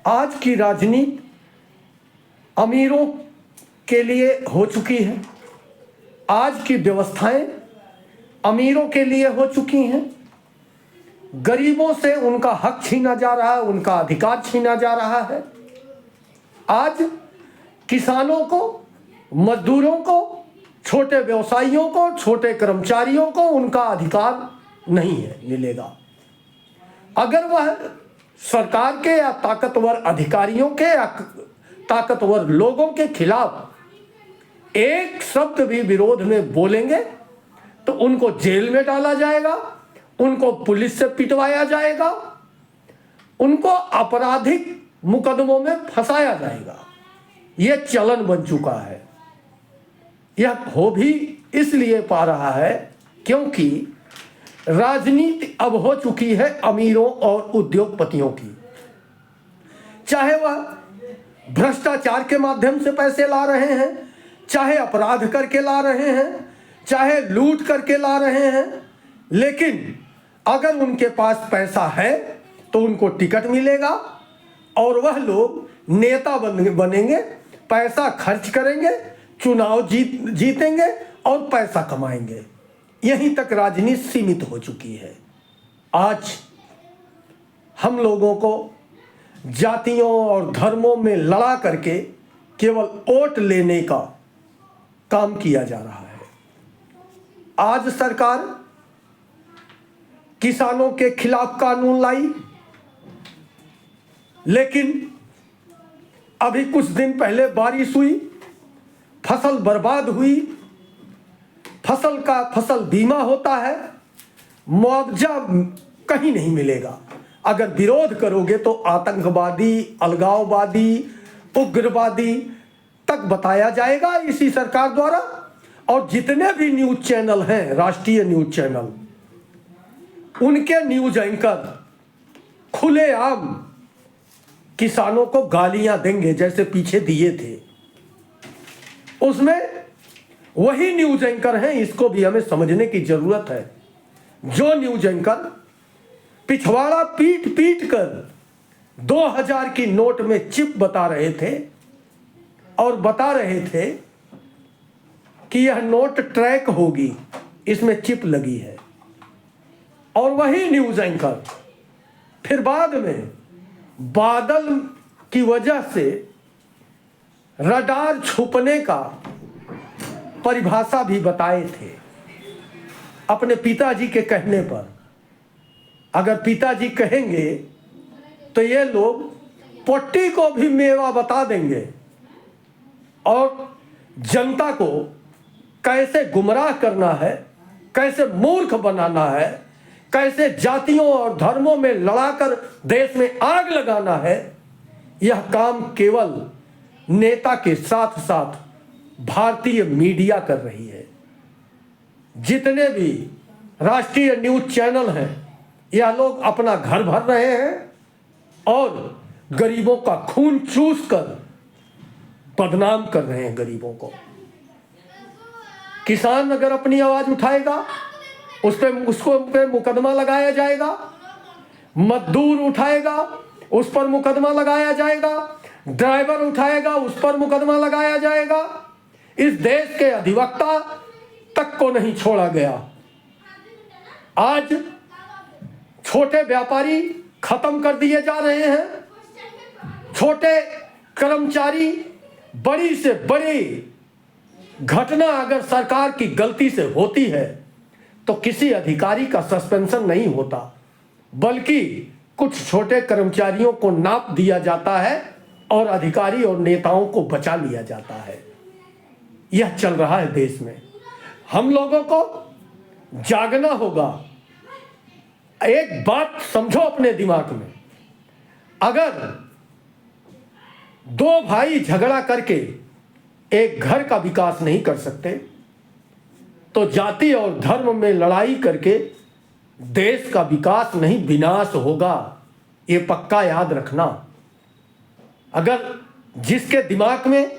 आज की राजनीति अमीरों के लिए हो चुकी है। आज की व्यवस्थाएं अमीरों के लिए हो चुकी हैं। गरीबों से उनका हक छीना जा रहा है, उनका अधिकार छीना जा रहा है। आज किसानों को, मजदूरों को, छोटे व्यवसायियों को, छोटे कर्मचारियों को उनका अधिकार नहीं है मिलेगा। अगर वह सरकार के या ताकतवर अधिकारियों के या ताकतवर लोगों के खिलाफ एक शब्द भी विरोध में बोलेंगे तो उनको जेल में डाला जाएगा, उनको पुलिस से पिटवाया जाएगा, उनको आपराधिक मुकदमों में फंसाया जाएगा। यह चलन बन चुका है। यह हो भी इसलिए पा रहा है क्योंकि राजनीति अब हो चुकी है अमीरों और उद्योगपतियों की। चाहे वह भ्रष्टाचार के माध्यम से पैसे ला रहे हैं, चाहे अपराध करके ला रहे हैं, चाहे लूट करके ला रहे हैं, लेकिन अगर उनके पास पैसा है तो उनको टिकट मिलेगा और वह लोग नेता बनेंगे, पैसा खर्च करेंगे, चुनाव जीतेंगे और पैसा कमाएंगे। यहीं तक राजनीति सीमित हो चुकी है। आज हम लोगों को जातियों और धर्मों में लड़ा करके केवल वोट लेने का काम किया जा रहा है। आज सरकार किसानों के खिलाफ कानून लाई, लेकिन अभी कुछ दिन पहले बारिश हुई, फसल बर्बाद हुई। फसल बीमा होता है, मुआवजा कहीं नहीं मिलेगा। अगर विरोध करोगे तो आतंकवादी, अलगाववादी, उग्रवादी तक बताया जाएगा इसी सरकार द्वारा। और जितने भी न्यूज चैनल हैं, राष्ट्रीय न्यूज चैनल, उनके न्यूज एंकर खुलेआम किसानों को गालियां देंगे जैसे पीछे दिए थे। उसमें वही न्यूज एंकर हैं, इसको भी हमें समझने की जरूरत है, जो न्यूज एंकर पिछवाड़ा पीट पीट कर 2000 की नोट में चिप बता रहे थे और बता रहे थे कि यह नोट ट्रैक होगी, इसमें चिप लगी है। और वही न्यूज एंकर फिर बाद में बादल की वजह से रडार छुपने का परिभाषा भी बताए थे अपने पिताजी के कहने पर। अगर पिताजी कहेंगे तो ये लोग पोट्टी को भी मेवा बता देंगे और जनता को कैसे गुमराह करना है, कैसे मूर्ख बनाना है, कैसे जातियों और धर्मों में लड़ाकर देश में आग लगाना है, यह काम केवल नेता के साथ साथ भारतीय मीडिया कर रही है। जितने भी राष्ट्रीय न्यूज चैनल हैं, यह लोग अपना घर भर रहे हैं और गरीबों का खून चूस कर बदनाम कर रहे हैं गरीबों को। किसान अगर अपनी आवाज उठाएगा उसको पे मुकदमा लगाया जाएगा, मजदूर उठाएगा उस पर मुकदमा लगाया जाएगा, ड्राइवर उठाएगा उस पर मुकदमा लगाया जाएगा। इस देश के अधिवक्ता तक को नहीं छोड़ा गया। आज छोटे व्यापारी खत्म कर दिए जा रहे हैं। छोटे कर्मचारी, बड़ी से बड़ी घटना अगर सरकार की गलती से होती है तो किसी अधिकारी का सस्पेंशन नहीं होता, बल्कि कुछ छोटे कर्मचारियों को नाप दिया जाता है और अधिकारी और नेताओं को बचा लिया जाता है। यह चल रहा है देश में। हम लोगों को जागना होगा। एक बात समझो अपने दिमाग में, अगर दो भाई झगड़ा करके एक घर का विकास नहीं कर सकते तो जाति और धर्म में लड़ाई करके देश का विकास नहीं, विनाश होगा। ये पक्का याद रखना। अगर जिसके दिमाग में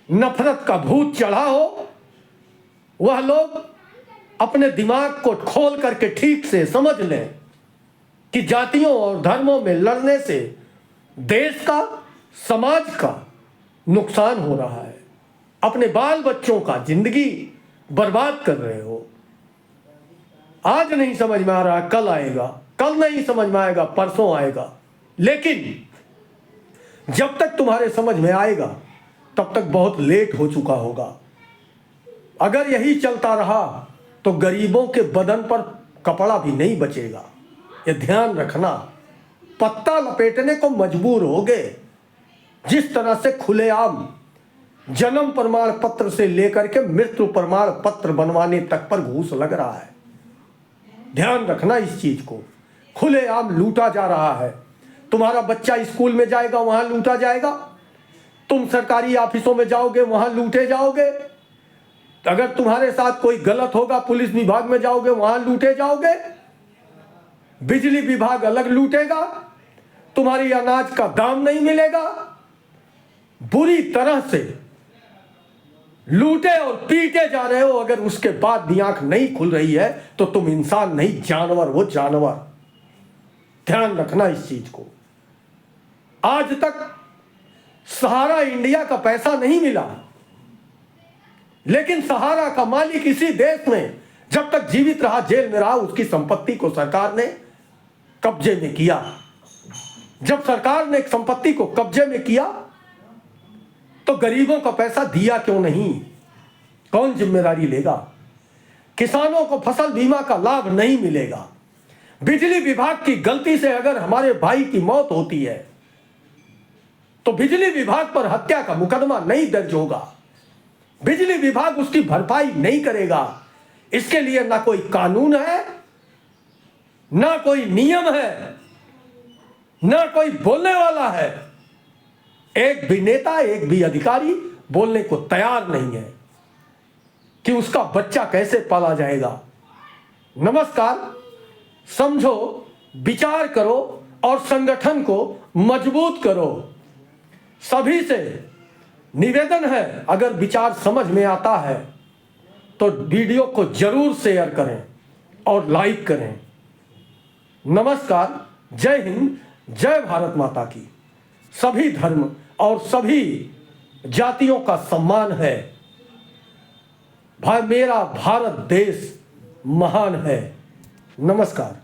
नफरत का भूत चढ़ा हो, वह लोग अपने दिमाग को खोल करके ठीक से समझ लें कि जातियों और धर्मों में लड़ने से देश का, समाज का नुकसान हो रहा है। अपने बाल बच्चों का जिंदगी बर्बाद कर रहे हो। आज नहीं समझ में आ रहा, कल आएगा, कल नहीं समझ में आएगा, परसों आएगा। लेकिन जब तक तुम्हारे समझ में आएगा तब तक बहुत लेट हो चुका होगा। अगर यही चलता रहा तो गरीबों के बदन पर कपड़ा भी नहीं बचेगा। ये ध्यान रखना। पत्ता लपेटने को मजबूर हो गए। जिस तरह से खुलेआम जन्म प्रमाण पत्र से लेकर के मृत्यु प्रमाण पत्र बनवाने तक पर घूस लग रहा है। ध्यान रखना इस चीज को। खुलेआम लूटा जा रहा है। तुम्हारा बच्चा स्कूल में जाएगा, वहां लूटा जाएगा। तुम सरकारी ऑफिसों में जाओगे, वहां लूटे जाओगे। अगर तुम्हारे साथ कोई गलत होगा, पुलिस विभाग में जाओगे, वहां लूटे जाओगे। बिजली विभाग अलग लूटेगा। तुम्हारी अनाज का दाम नहीं मिलेगा। बुरी तरह से लूटे और पीटे जा रहे हो। अगर उसके बाद भी आंख नहीं खुल रही है तो तुम इंसान नहीं, जानवर हो, जानवर। ध्यान रखना इस चीज को। आज तक सहारा इंडिया का पैसा नहीं मिला, लेकिन सहारा का मालिक इसी देश में जब तक जीवित रहा, जेल में रहा, उसकी संपत्ति को सरकार ने कब्जे में किया। जब सरकार ने संपत्ति को कब्जे में किया तो गरीबों का पैसा दिया क्यों नहीं? कौन जिम्मेदारी लेगा? किसानों को फसल बीमा का लाभ नहीं मिलेगा। बिजली विभाग की गलती से अगर हमारे भाई की मौत होती है तो बिजली विभाग पर हत्या का मुकदमा नहीं दर्ज होगा। बिजली विभाग उसकी भरपाई नहीं करेगा। इसके लिए ना कोई कानून है, ना कोई नियम है, ना कोई बोलने वाला है। एक भी नेता, एक भी अधिकारी बोलने को तैयार नहीं है कि उसका बच्चा कैसे पाला जाएगा। नमस्कार। समझो, विचार करो और संगठन को मजबूत करो। सभी से निवेदन है, अगर विचार समझ में आता है तो वीडियो को जरूर शेयर करें और लाइक करें। नमस्कार। जय हिंद, जय भारत माता की। सभी धर्म और सभी जातियों का सम्मान है। भाई, मेरा भारत देश महान है। नमस्कार।